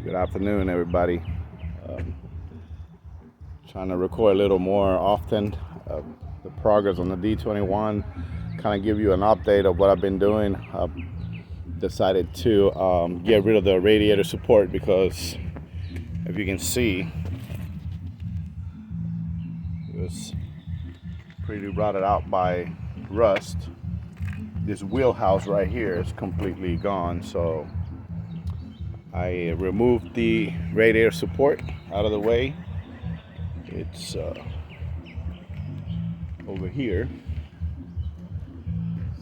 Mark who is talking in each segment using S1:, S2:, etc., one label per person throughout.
S1: Good afternoon, everybody. Trying to record a little more often. The progress on the D21, kind of give you an update of what I've been doing. I've decided to get rid of the radiator support because, if you can see, it was pretty rotted out by rust. This wheelhouse right here is completely gone, so I removed the radiator support out of the way. It's over here.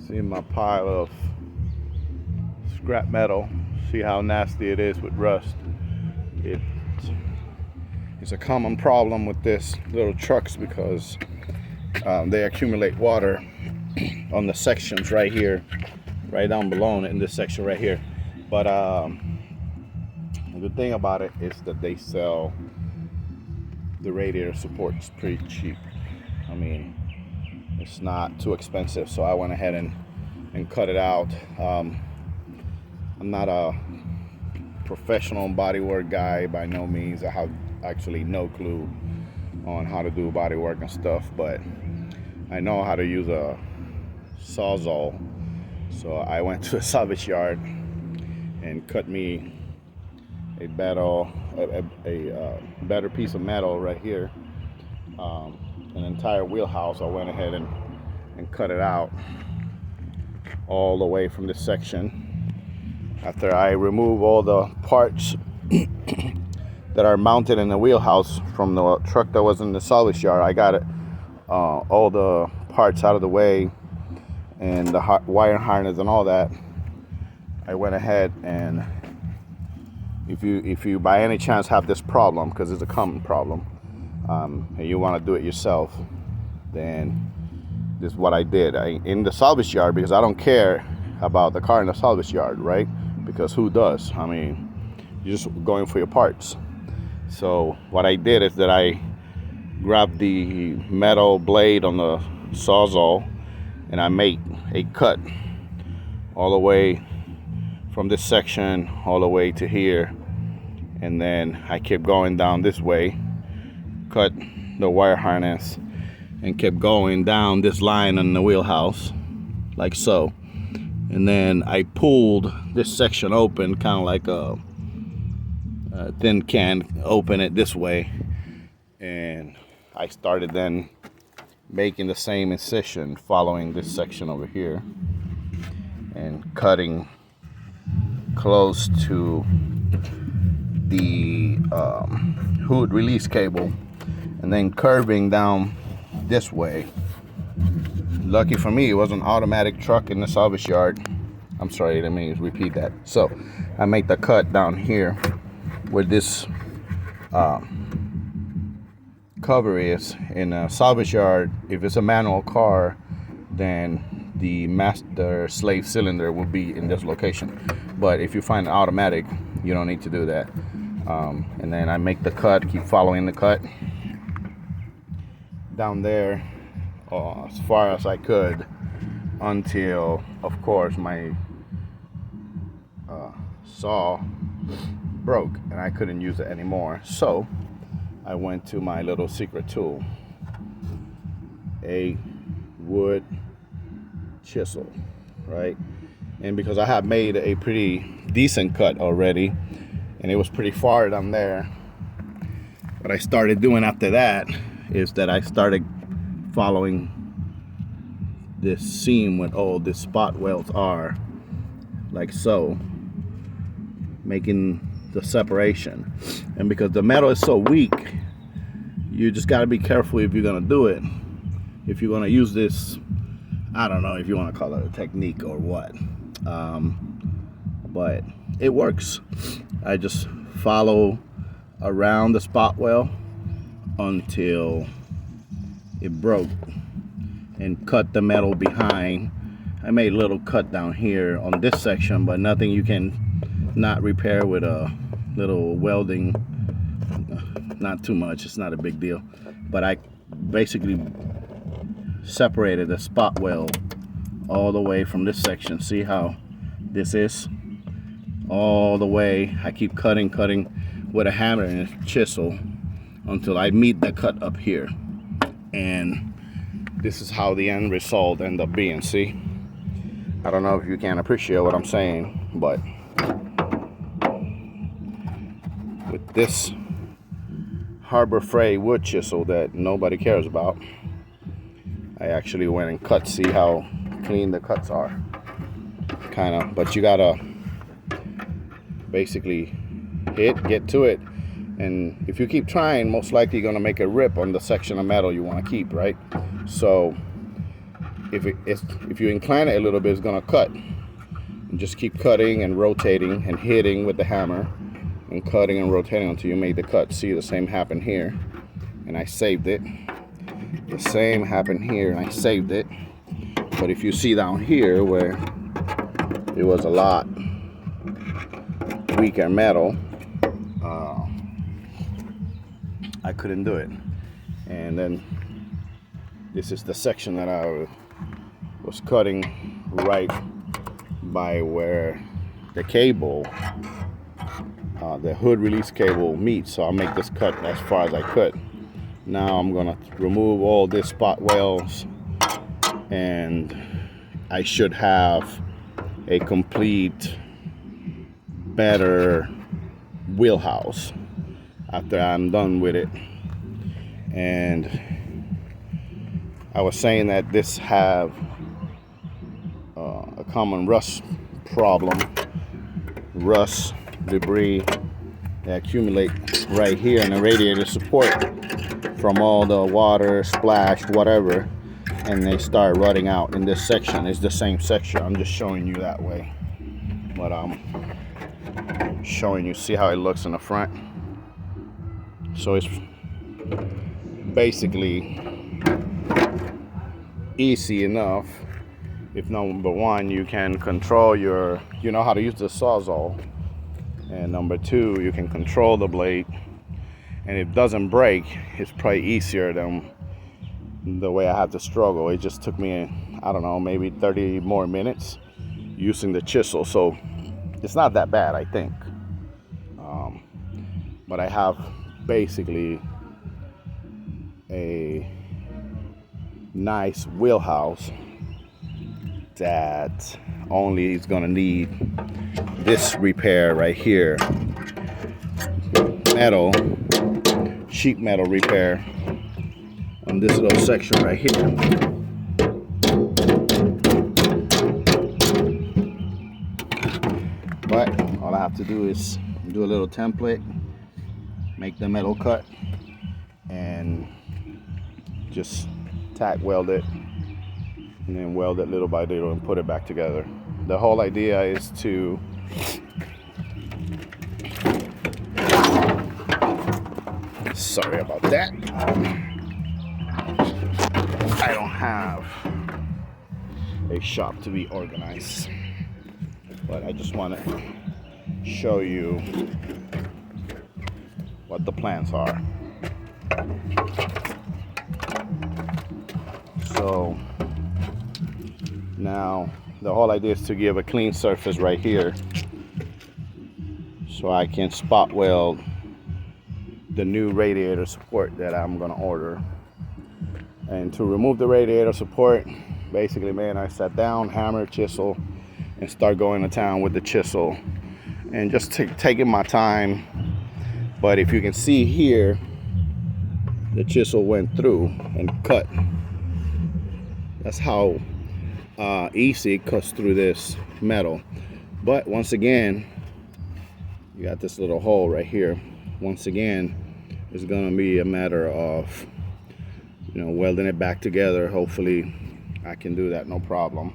S1: See my pile of scrap metal. See how nasty it is with rust. It's a common problem with this little trucks because they accumulate water on the sections right here, right down below in this section right here. But the thing about it is that they sell the radiator supports pretty cheap. I mean, it's not too expensive, so I went ahead and cut it out. I'm not a professional bodywork guy by no means. I have actually no clue on how to do bodywork and stuff, but I know how to use a sawzall. So I went to a Salvage Yard and cut me a better piece of metal right here, an entire wheelhouse. I went ahead and cut it out all the way from this section. After I remove all the parts that are mounted in the wheelhouse from the truck that was in the salvage yard, I got it all the parts out of the way and the wire harness and all that. I went ahead and if you by any chance have this problem, because it's a common problem, and you want to do it yourself, then this is what I did. In the salvage yard, because I don't care about the car in the salvage yard, right? Because who does? I mean, you're just going for your parts. So what I did is that I grabbed the metal blade on the sawzall and I made a cut all the way from this section all the way to here, and then I kept going down this way, cut the wire harness, and kept going down this line on the wheelhouse like so, and then I pulled this section open, kind of like a tin can, open it this way, and I started then making the same incision following this section over here and cutting close to the hood release cable, and then curving down this way. Lucky for me, it was an automatic truck in the salvage yard. I'm sorry, let me repeat that. So I made the cut down here where this cover is. In a salvage yard, if it's a manual car, then the master slave cylinder will be in this location. But if you find an automatic, you don't need to do that. And then I make the cut, keep following the cut down there as far as I could, until, of course, my saw broke and I couldn't use it anymore. So I went to my little secret tool, a wood chisel, right? And because I had made a pretty decent cut already and it was pretty far down there, what I started doing after that is that I started following this seam where all the spot welds are, like so, making the separation. And because the metal is so weak, you just got to be careful if you're going to do it. If you're going to use this, I don't know if you want to call it a technique or what, but it works. I just follow around the spot weld until it broke and cut the metal behind. I made a little cut down here on this section, but nothing you can not repair with a little welding. Not too much, it's not a big deal. But I basically separated the spot weld all the way from this section. See how this is? all the way. I keep cutting with a hammer and a chisel until I meet the cut up here. And this is how the end result end up being. See, I don't know if you can appreciate what I'm saying, but with this Harbor Freight wood chisel that nobody cares about, I actually went and cut. See how clean the cuts are, kind of. But you gotta basically get to it, and if you keep trying, most likely you're gonna make a rip on the section of metal you want to keep, right? So if you incline it a little bit, it's gonna cut. And just keep cutting and rotating and hitting with the hammer and cutting and rotating until you make the cut. See, the same happened here, and I saved it. The same happened here, and I saved it. But if you see down here where it was a lot weaker metal, I couldn't do it. And then this is the section that I was cutting right by where the cable, the hood release cable meets. So I'll make this cut as far as I could. Now I'm gonna remove all these spot welds, and I should have a complete, better wheelhouse after I'm done with it. And I was saying that this have a common rust problem. Rust debris that accumulate right here in the radiator support from all the water, splash, whatever, and they start rotting out. In this section, it's the same section. I'm just showing you that way, but I'm showing you, see how it looks in the front. So it's basically easy enough. If number one, you can control you know how to use the Sawzall, and number two, you can control the blade, and if it doesn't break, it's probably easier than the way I have to struggle. It just took me, I don't know, maybe 30 more minutes using the chisel, so it's not that bad, I think. But I have basically a nice wheelhouse that only is gonna need this repair right here, sheet metal repair on this little section right here. But all I have to do is do a little template, make the metal cut, and just tack weld it, and then weld it little by little and put it back together. The whole idea is to sorry about that. I don't have a shop to be organized, but I just want to show you what the plans are. So now the whole idea is to give a clean surface right here so I can spot weld the new radiator support that I'm gonna order. And to remove the radiator support, basically, man, I sat down, hammer, chisel, and start going to town with the chisel and just taking my time. But if you can see here, the chisel went through and cut. That's how easy it cuts through this metal. But once again, you got this little hole right here. Once again, it's gonna be a matter of, welding it back together. Hopefully I can do that, no problem.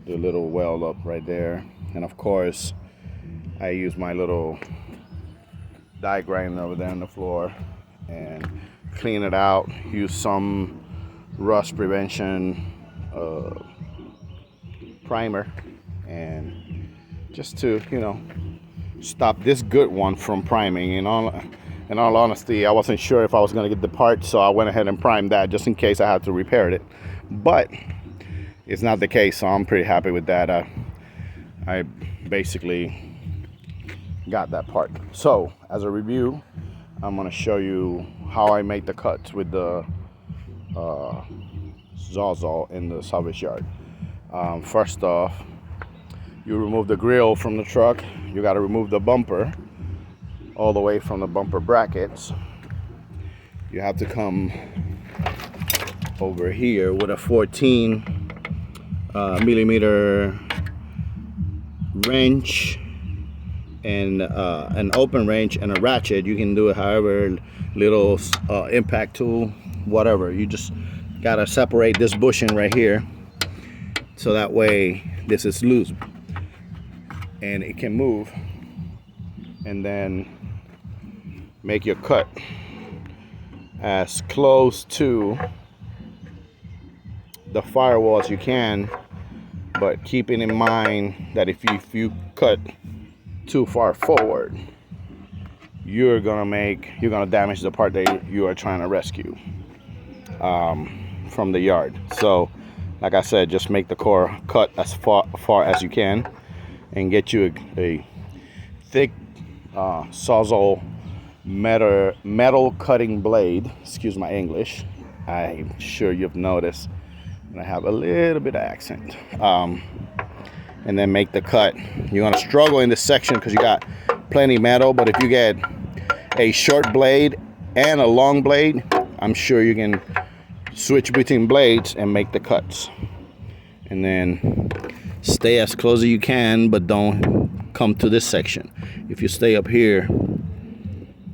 S1: Do a little weld up right there. And of course, I use my little die grinder over there on the floor and clean it out. Use some rust prevention primer, and just to, stop this good one from priming. In all honesty, I wasn't sure if I was going to get the part, so I went ahead and primed that just in case I had to repair it. But it's not the case, so I'm pretty happy with that. I basically got that part. So as a review, I'm going to show you how I make the cuts with the Sawzall in the Salvage Yard. First off, you remove the grill from the truck. You got to remove the bumper all the way from the bumper brackets. You have to come over here with a 14 millimeter wrench and an open wrench and a ratchet. You can do it however, little impact tool, whatever. You just gotta separate this bushing right here, so that way this is loose and it can move, and then make your cut as close to the firewall as you can, but keeping in mind that if you cut too far forward, you're gonna damage the part that you are trying to rescue from the yard. So like I said, just make the core cut as far as you can and get you a thick Sawzall metal cutting blade. Excuse my English, I'm sure you've noticed I have a little bit of accent. And then make the cut. You're gonna struggle in this section because you got plenty metal, but if you get a short blade and a long blade, I'm sure you can switch between blades and make the cuts. And then stay as close as you can, but don't come to this section. If you stay up here,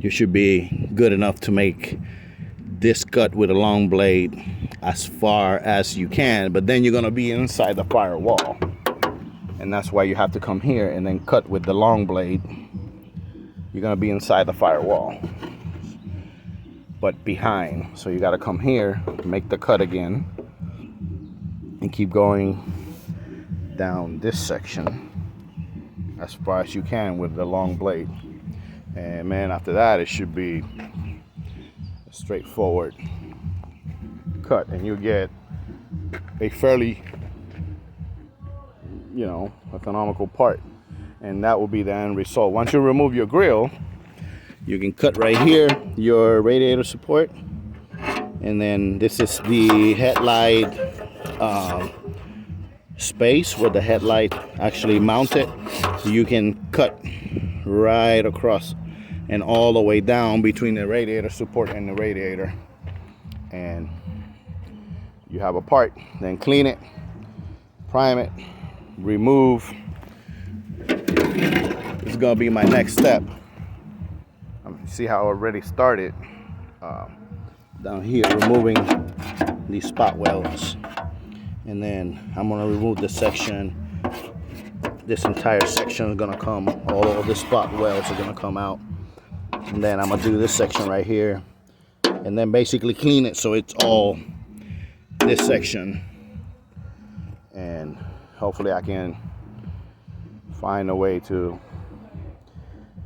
S1: you should be good enough to make this cut with a long blade as far as you can, but then you're gonna be inside the firewall. And that's why you have to come here and then cut with the long blade. You're gonna be inside the firewall, but behind. So you gotta come here, make the cut again, and keep going down this section as far as you can with the long blade. And man, after that, it should be a straightforward cut, and you get a fairly, economical part, and that will be the end result. Once you remove your grill, you can cut right here your radiator support, and then this is the headlight space where the headlight actually mounted. You can cut right across and all the way down between the radiator support and the radiator, and you have a part. Then clean it, prime it, remove. This is gonna be my next step. See how I already started down here removing these spot welds, and then I'm gonna remove this section. This entire section is gonna come, all of the spot welds are gonna come out, and then I'm gonna do this section right here, and then basically clean it so it's all this section, and hopefully I can find a way to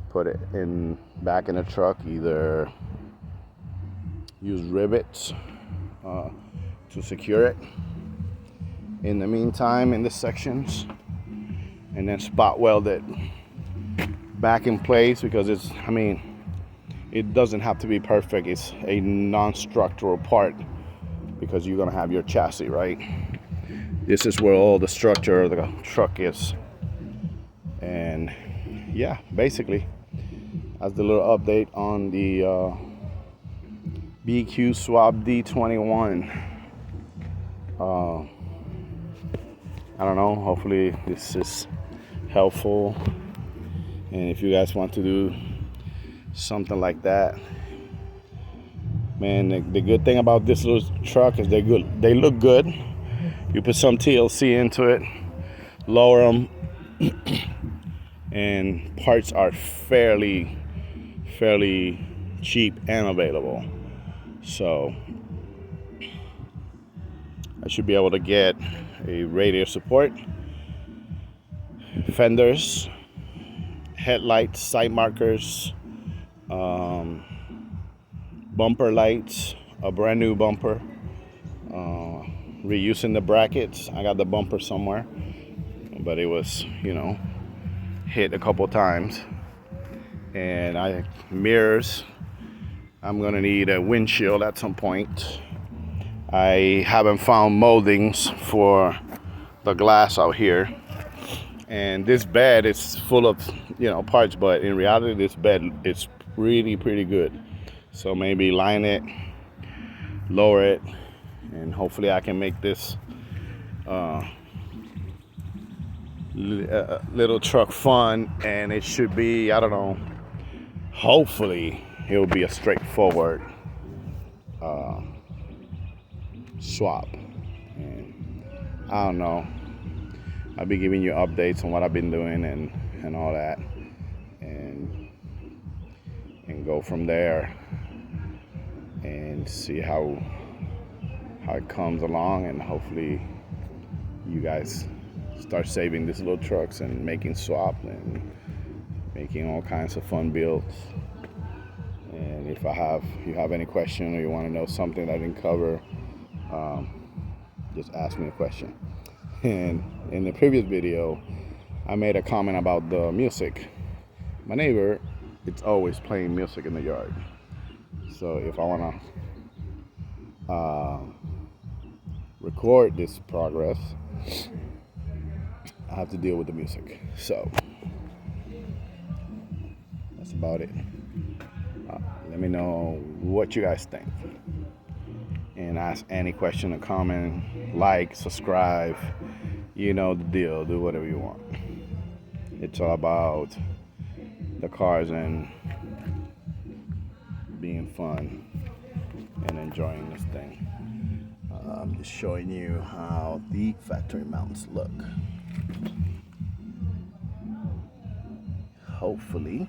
S1: put it back in the truck, either use rivets to secure it in the meantime in the sections, and then spot weld it back in place, because it doesn't have to be perfect. It's a non-structural part because you're gonna have your chassis, right? This is where all the structure of the truck is. And yeah, basically that's the little update on the VQ35HR D21. I don't know, hopefully this is helpful, and if you guys want to do something like that, man, the good thing about this little truck is they look good. You put some TLC into it, lower them, and parts are fairly cheap and available. So I should be able to get a radiator support, fenders, headlights, side markers, bumper lights, a brand new bumper, reusing the brackets. I got the bumper somewhere, but it was, hit a couple times. and mirrors. I'm gonna need a windshield at some point. I haven't found moldings for the glass out here, and this bed is full of parts, but in reality this bed is really pretty good. So maybe line it, lower it, and hopefully I can make this little truck fun. And it should be, I don't know, hopefully it'll be a straightforward swap. And I don't know, I'll be giving you updates on what I've been doing and all that, and go from there and see how it comes along. And hopefully you guys start saving these little trucks and making swap and making all kinds of fun builds. And if you have any question, or you want to know something I didn't cover, just ask me a question. And in the previous video, I made a comment about the music. My neighbor, it's always playing music in the yard. So if I want to record this progress, I have to deal with the music. So that's about it. Let me know what you guys think, and ask any question or comment, like, subscribe, you know the deal. Do whatever you want. It's all about the cars and being fun and enjoying this thing. I'm just showing you how the factory mounts look. Hopefully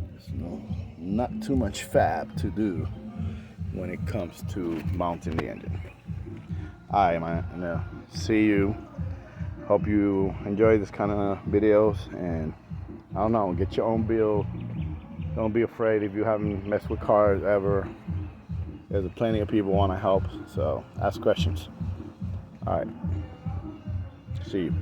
S1: there's not too much fab to do when it comes to mounting the engine. Alright, man, see you. Hope you enjoy this kind of videos, and I don't know, get your own build. Don't be afraid if you haven't messed with cars ever. There's plenty of people want to help, so ask questions. Alright, see you.